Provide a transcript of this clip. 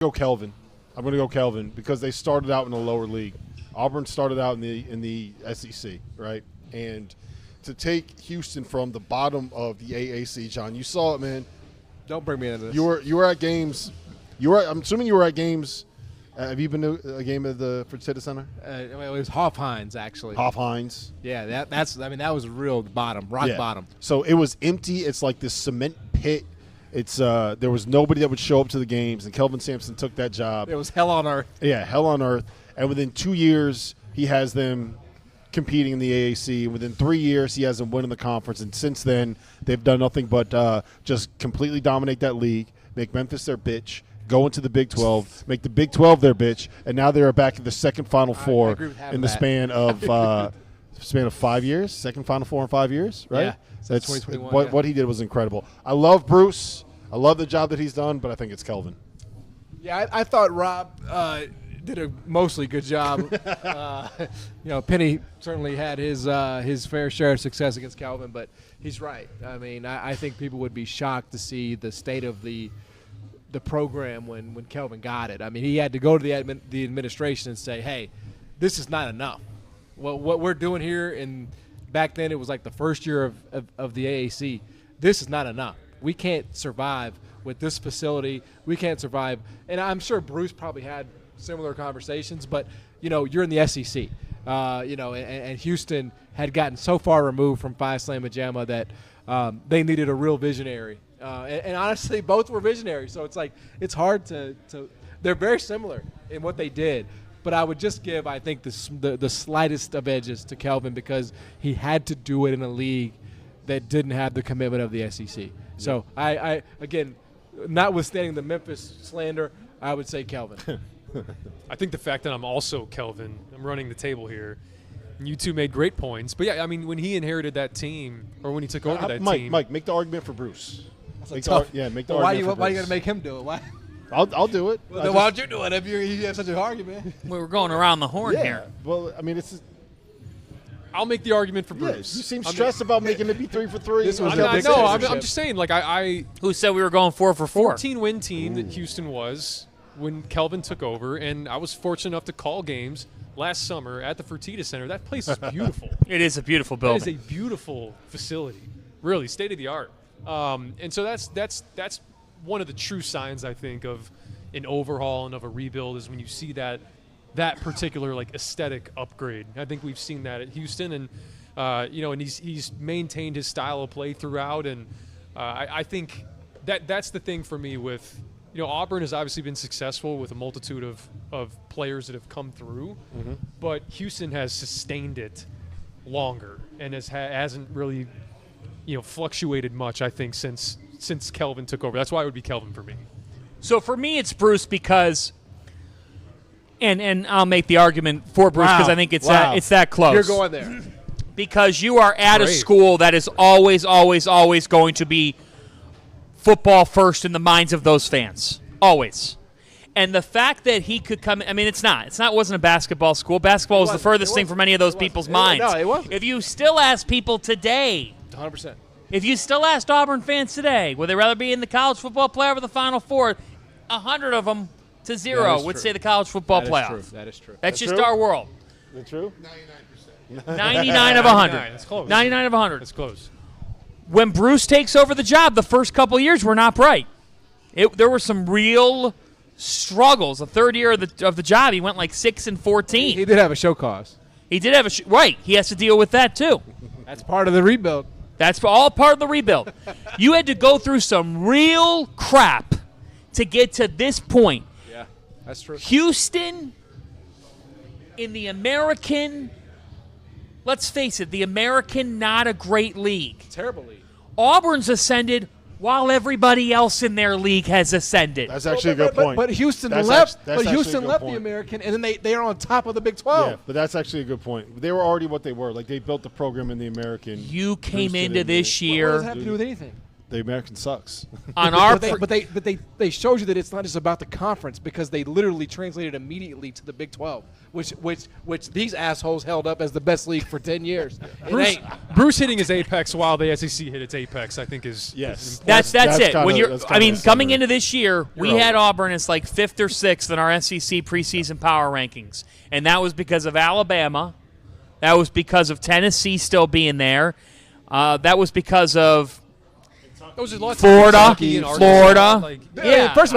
go Kelvin. I'm going to go Kelvin because they started out in a lower league. Auburn started out in the SEC, right? And to take Houston from the bottom of the AAC, John, you saw it, man. Don't bring me into this. You were at games. I'm assuming you were at games. Have you been to a game at the Fertitta Center? It was Hoff-Hines, actually. Hoff-Hines. Yeah, that was real bottom, rock bottom. So it was empty. It's like this cement pit. It's there was nobody that would show up to the games, and Kelvin Sampson took that job. It was hell on earth. Yeah, hell on earth. And within 2 years, he has them competing in the AAC. And within 3 years, he has them winning the conference. And since then, they've done nothing but just completely dominate that league, make Memphis their bitch, go into the Big 12, make the Big 12 their bitch, and now they're back in the second Final Four in the span of 5 years. Second Final Four in 5 years, right? Yeah. That's 2021. what he did was incredible. I love Bruce. I love the job that he's done, but I think it's Kelvin. Yeah, I thought Rob did a mostly good job. Penny certainly had his fair share of success against Kelvin, but he's right. I mean, I think people would be shocked to see the state of the program when Kelvin got it. I mean, he had to go to the administration and say, hey, this is not enough. Well, what we're doing here, and back then it was like the first year of the AAC, this is not enough. We can't survive with this facility. We can't survive. And I'm sure Bruce probably had similar conversations, but, you're in the SEC. And Houston had gotten so far removed from Phi Slama Jama that they needed a real visionary. And honestly, both were visionaries. So it's hard to they're very similar in what they did. But I would just give, I think, the slightest of edges to Kelvin because he had to do it in a league that didn't have the commitment of the SEC. So I again, notwithstanding the Memphis slander, I would say Kelvin. I think the fact that I'm also Kelvin, I'm running the table here. You two made great points. But, yeah, I mean, when he inherited that team or when he took over that team. Mike, make the argument for Bruce. Make the argument why you got to make him do it? Why? I'll do it. Well, then why don't you do it if you have such an argument? We're going around the horn here. Well, I mean, I'll make the argument for Bruce. You seem stressed about making it be 3 for 3. I'm just saying, Who said we were going 4 for 4? 14-win team that Houston was when Kelvin took over, and I was fortunate enough to call games last summer at the Fertitta Center. That place is beautiful. It is a beautiful building. It is a beautiful facility, really, state of the art. And so that's one of the true signs, I think, of an overhaul and of a rebuild is when you see that particular aesthetic upgrade. I think we've seen that at Houston, and and he's maintained his style of play throughout, and I think that's the thing for me with Auburn has obviously been successful with a multitude of players that have come through, but Houston has sustained it longer and hasn't really fluctuated much, I think, since Kelvin took over. That's why it would be Kelvin for me. So for me, it's Bruce because, and I'll make the argument for Bruce because I think it's that close. You're going there. Because you are at a school that is always, always, always going to be football first in the minds of those fans. Always. And the fact that he could come – I mean, it wasn't a basketball school. Basketball was the furthest thing from any of those people's minds. No, it wasn't. If you still ask people today – 100%. If you still asked Auburn fans today, would they rather be in the college football playoff or the Final Four, 100 of them to 0 would say the college football playoff. That is true. That's just our world. Is that true? 99%. 99 of 100. That's close. 99 of 100. That's close. When Bruce takes over the job, the first couple of years were not bright. There were some real struggles. The third year of the job, he went 6-14. He did have a show cause. He did have right. He has to deal with that too. That's part of the rebuild. That's all part of the rebuild. You had to go through some real crap to get to this point. Yeah, that's true. Houston, in the American, let's face it, the American not a great league. Terrible league. Auburn's ascended while everybody else in their league has ascended. That's actually a good point. But Houston left. That's Houston left point. the American, and then they are on top of the Big 12. Yeah, but that's actually a good point. They were already what they were. They built the program in the American. You came into this year. What does that have to do with anything? The American sucks. On our but they showed you that it's not just about the conference because they literally translated immediately to the Big 12, which these assholes held up as the best league for 10 years. Bruce hitting his apex while the SEC hit its apex, I think is Yes. That's it. kinda- When you're, that's I kinda mean, the coming summary. into this year, we had Auburn as like 5th or 6th in our SEC preseason power rankings, and that was because of Alabama. That was because of Tennessee still being there. That was because of those are lots Florida, of Kentucky and Arkansas, Florida. like, Yeah, first of all,